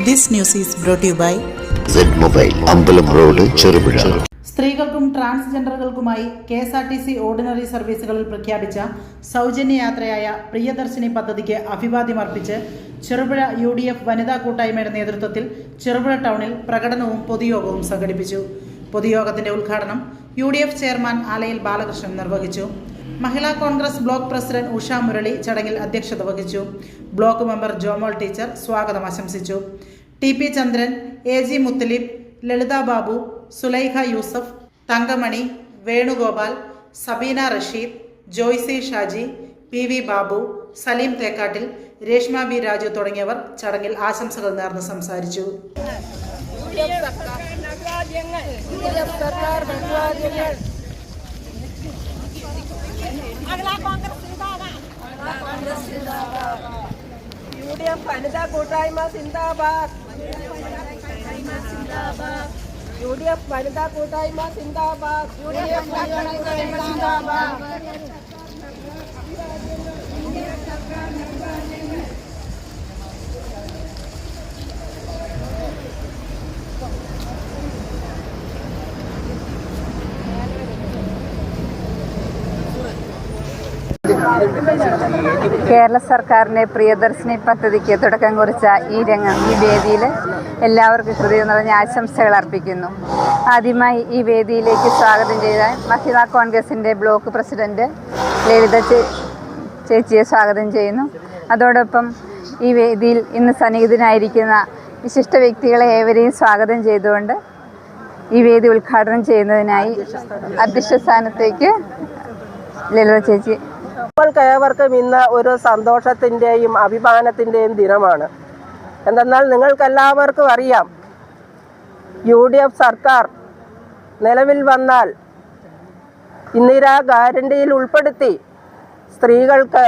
This news is brought to you by Z Mobile, അമ്പലം road, Cherupuzha. സ്ത്രീകൾക്കും ട്രാൻസ്ജെൻഡറുകൾക്കുമായി KSRTC ordinary സർവീസുകളിൽ പ്രഖ്യാപിച്ച സൗജന്യ യാത്രയായ പ്രിയദർശിനി പദ്ധതിക്ക് അഭിവാദ്യമർപ്പിച്ച് ചെറുപുഴ UDF വനിതാ കൂട്ടായ്മയുടെ നേതൃത്വത്തിൽ ചെറുപുഴ ടൗണിൽ പ്രകടനവും പൊതുയോഗവും സംഘടിപ്പിച്ചു. പൊതുയോഗത്തിന്റെ ഉദ്ഘാടനം UDF ചെയർമാൻ ആലയിൽ ബാലകൃഷ്ണൻ നിർവഹിച്ചു. മഹിളാ കോൺഗ്രസ് ബ്ലോക്ക് പ്രസിഡന്റ് ഉഷ മുരളി ചടങ്ങിൽ അധ്യക്ഷത വഹിച്ചു. ബ്ലോക്ക് മെമ്പർ ജോമോൾ ടീച്ചർ സ്വാഗതം ആശംസിച്ചു. TP ചന്ദ്രൻ, AG മുത്തലിബ്, ലളിത ബാബു, സുലൈഖ യൂസഫ്, തങ്കമണി, വേണുഗോപാൽ, സബീന റഷീദ്, ജോയ്സി ഷാജി, PV ബാബു, സലീം തേക്കാട്ടിൽ, രേഷ്മ B രാജു തുടങ്ങിയവർ ചടങ്ങിൽ ആശംസകൾ നേർന്ന് സംസാരിച്ചു. UDF വനിതാ കൂട്ടായ്മ സിന്ദാബാദ്. UDF വനിതാ കൂട്ടായ്മ സിന്ദാബാദ്. UDF വനിതാ കൂട്ടായ്മ സിന്ദാബാദ്. കേരള സർക്കാരിൻ്റെ പ്രിയദർശിനി പദ്ധതിക്ക് തുടക്കം കുറിച്ച ഈ വേദിയിൽ എല്ലാവർക്കും ഹൃദയം നിറഞ്ഞ ആശംസകൾ അർപ്പിക്കുന്നു. ആദ്യമായി ഈ വേദിയിലേക്ക് സ്വാഗതം ചെയ്താൽ മഹിളാ കോൺഗ്രസിൻ്റെ ബ്ലോക്ക് പ്രസിഡന്റ് ലളിത ചേച്ചിയെ സ്വാഗതം ചെയ്യുന്നു. അതോടൊപ്പം ഈ വേദിയിൽ ഇന്ന് സന്നിഹിതനായിരിക്കുന്ന വിശിഷ്ട വ്യക്തികളെ ഏവരെയും സ്വാഗതം ചെയ്തുകൊണ്ട് ഈ വേദി ഉദ്ഘാടനം ചെയ്യുന്നതിനായി അധ്യക്ഷ സ്ഥാനത്തേക്ക് ലളിത ചേച്ചി. ഏവർക്കും ഇന്ന് ഒരു സന്തോഷത്തിൻ്റെയും അഭിമാനത്തിൻ്റെയും ദിനമാണ്. എന്തെന്നാൽ നിങ്ങൾക്കെല്ലാവർക്കും അറിയാം, UDF സർക്കാർ നിലവിൽ വന്നാൽ ഇന്ദിരാ ഗ്യാരണ്ടിയിൽ ഉൾപ്പെടുത്തി സ്ത്രീകൾക്ക്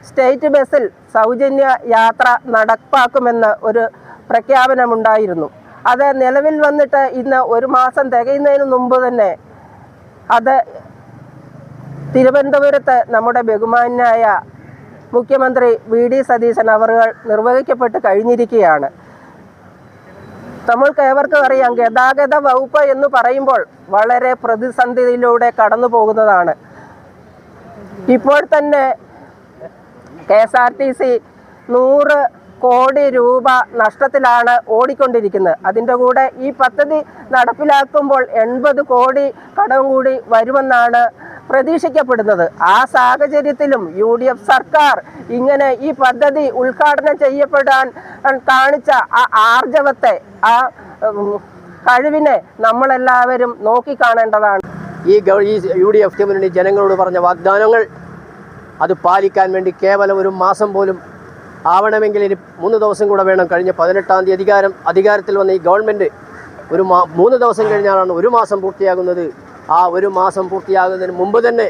സ്റ്റേറ്റ് ബസ്സിൽ സൗജന്യ യാത്ര നടപ്പാക്കുമെന്ന് ഒരു പ്രഖ്യാപനമുണ്ടായിരുന്നു. അത് നിലവിൽ വന്നിട്ട് ഇന്ന് ഒരു മാസം തികയുന്നതിന് മുമ്പ് തന്നെ അത് തിരുവനന്തപുരത്ത് നമ്മുടെ ബഹുമാന്യനായ മുഖ്യമന്ത്രി VD സതീശൻ അവറുകൾ നിർവഹിക്കപ്പെട്ട് കഴിഞ്ഞിരിക്കുകയാണ്. നമ്മൾക്ക് ഏവർക്കും അറിയാം, ഗതാഗത വകുപ്പ് എന്ന് പറയുമ്പോൾ വളരെ പ്രതിസന്ധിയിലൂടെ കടന്നു പോകുന്നതാണ്. ഇപ്പോൾ തന്നെ KSRTC 100 കോടി രൂപ നഷ്ടത്തിലാണ് ഓടിക്കൊണ്ടിരിക്കുന്നത്. അതിൻ്റെ കൂടെ ഈ പദ്ധതി നടപ്പിലാക്കുമ്പോൾ 80 കോടി കടം കൂടി വരുമെന്നാണ് പ്രതീക്ഷിക്കപ്പെടുന്നത്. ആ സാഹചര്യത്തിലും UDF സർക്കാർ ഇങ്ങനെ ഈ പദ്ധതി ഉദ്ഘാടനം ചെയ്യപ്പെടാൻ കാണിച്ച ആ ആർജവത്തെ, ആ കഴിവിനെ നമ്മളെല്ലാവരും നോക്കിക്കാണേണ്ടതാണ്. ഈ UDF കമ്മ്യൂണിറ്റി ജനങ്ങളോട് പറഞ്ഞ വാഗ്ദാനങ്ങൾ അത് പാലിക്കാൻ വേണ്ടി കേവലം ഒരു മാസം പോലും ആവണമെങ്കിൽ ഇനി 3 ദിവസം കൂടെ വേണം. കഴിഞ്ഞ 18-ാം തീയതി അധികാരത്തിൽ വന്ന ഈ ഗവൺമെൻറ് 3 ദിവസം കഴിഞ്ഞാലാണ് ഒരു മാസം പൂർത്തിയാകുന്നത്. ആ ഒരു മാസം പൂർത്തിയാകുന്നതിന് മുമ്പ് തന്നെ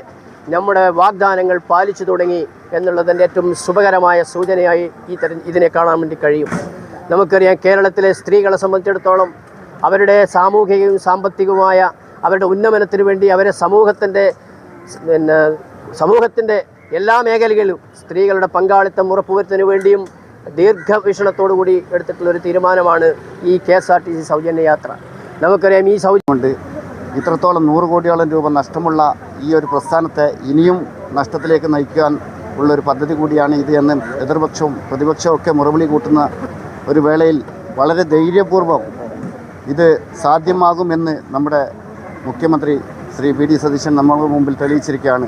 നമ്മുടെ വാഗ്ദാനങ്ങൾ പാലിച്ചു തുടങ്ങി എന്നുള്ളതിൻ്റെ ഏറ്റവും ശുഭകരമായ സൂചനയായി ഇതിനെ കാണാൻ വേണ്ടി കഴിയും. നമുക്കറിയാം, കേരളത്തിലെ സ്ത്രീകളെ സംബന്ധിച്ചിടത്തോളം അവരുടെ സാമൂഹികവും സാമ്പത്തികവുമായ അവരുടെ ഉന്നമനത്തിന് വേണ്ടി അവരെ സമൂഹത്തിൻ്റെ എല്ലാ മേഖലകളിലും സ്ത്രീകളുടെ പങ്കാളിത്തം ഉറപ്പുവരുത്തുന്നതിന് വേണ്ടിയും ദീർഘവീക്ഷണത്തോടു കൂടി എടുത്തിട്ടുള്ളൊരു തീരുമാനമാണ് ഈ KSRTC സൗജന്യ യാത്ര. നമുക്കറിയാം, ഈ സൗജന്യം ഇത്രത്തോളം 100 കോടിയോളം രൂപ നഷ്ടമുള്ള ഈ ഒരു പ്രസ്ഥാനത്തെ ഇനിയും നഷ്ടത്തിലേക്ക് നയിക്കാൻ ഉള്ളൊരു പദ്ധതി കൂടിയാണ് ഇത് എന്ന് എതിർപക്ഷവും പ്രതിപക്ഷവും ഒക്കെ മുറവിളി കൂട്ടുന്ന ഒരു വേളയിൽ വളരെ ധൈര്യപൂർവ്വം ഇത് സാധ്യമാകുമെന്ന് നമ്മുടെ മുഖ്യമന്ത്രി ശ്രീ VD സതീശൻ നമ്മളുടെ മുമ്പിൽ തെളിയിച്ചിരിക്കുകയാണ്.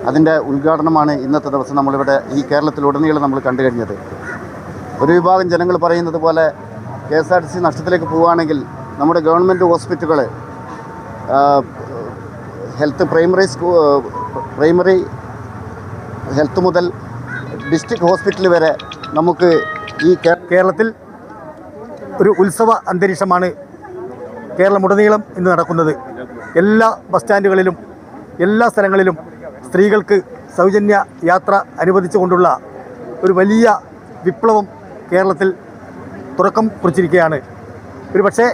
അതിൻ്റെ ഉദ്ഘാടനമാണ് ഇന്നത്തെ ദിവസം നമ്മളിവിടെ ഈ കേരളത്തിലുടനീളം നമ്മൾ കണ്ടു കഴിഞ്ഞത്. ഒരു വിഭാഗം ജനങ്ങൾ പറയുന്നത് പോലെ KSRTC നഷ്ടത്തിലേക്ക് പോവുകയാണെങ്കിൽ നമ്മുടെ ഗവൺമെൻറ് ഹോസ്പിറ്റലുകൾ, പ്രൈമറി ഹെൽത്ത് മുതൽ ഡിസ്ട്രിക്ട് ഹോസ്പിറ്റൽ വരെ നമുക്ക് ഈ കേരളത്തിൽ ഒരു ഉത്സവ അന്തരീക്ഷമാണ് കേരളമുടനീളം ഇന്ന് നടക്കുന്നത്. എല്ലാ ബസ് സ്റ്റാൻഡുകളിലും എല്ലാ സ്ഥലങ്ങളിലും സ്ത്രീകൾക്ക് സൗജന്യ യാത്ര അനുവദിച്ചുകൊണ്ടുള്ള ഒരു വലിയ വിപ്ലവം കേരളത്തിൽ തുടക്കം കുറിച്ചിരിക്കുകയാണ്. പക്ഷേ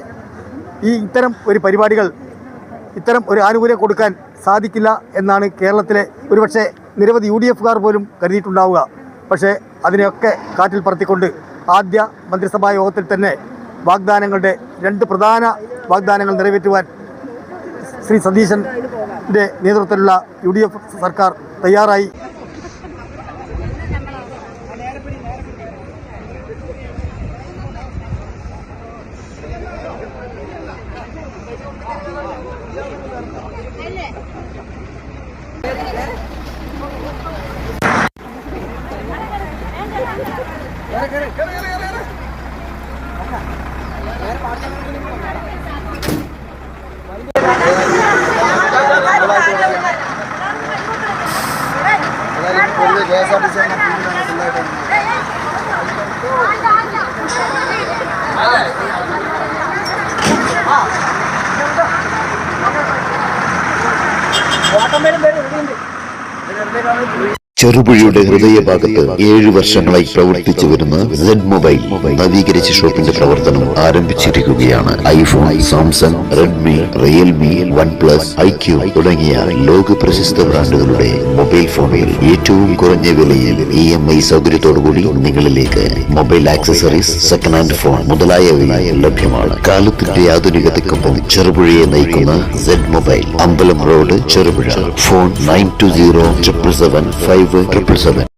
ഇത്തരം ഒരു പരിപാടികൾ, ഇത്തരം ഒരു ആനുകൂല്യം കൊടുക്കാൻ സാധിക്കില്ല എന്നാണ് കേരളത്തിലെ ഒരുപക്ഷെ നിരവധി UDFകാർ പോലും കരുതിയിട്ടുണ്ടാവുക. പക്ഷേ അതിനെയൊക്കെ കാറ്റിൽ പറത്തിക്കൊണ്ട് ആദ്യ മന്ത്രിസഭാ യോഗത്തിൽ തന്നെ വാഗ്ദാനങ്ങളുടെ 2 പ്രധാന വാഗ്ദാനങ്ങൾ നിറവേറ്റുവാൻ ശ്രീ സതീശൻ്റെ നേതൃത്വത്തിലുള്ള UDF സർക്കാർ തയ്യാറായി. ചെറുപുഴയുടെ ഹൃദയഭാഗത്ത് 7 വർഷങ്ങളായി പ്രവർത്തിച്ചു വരുന്ന സെഡ് മൊബൈൽ നവീകരിച്ച ഷോപ്പിന്റെ പ്രവർത്തനം ആരംഭിച്ചിരിക്കുകയാണ്. IPhone, Samsung, Redmi, Realme, OnePlus, IQ തുടങ്ങിയ ലോക പ്രശസ്ത ബ്രാൻഡുകളുടെ മൊബൈൽ ഫോണുകൾ ഏറ്റവും കുറഞ്ഞ വിലയിൽ EMI സൗകര്യത്തോടുകൂടി നിങ്ങളിലേക്ക്. Mobile accessories, second hand phone മുതലായവ ലഭ്യമാണ്. കാലത്തിന്റെ ആധുനികതയ്ക്കൊപ്പം ചെറുപുഴയെ നയിക്കുന്ന സെഡ് മൊബൈൽ, അമ്പലം റോഡ്, ചെറുപുഴ. ഫോൺ 92077577.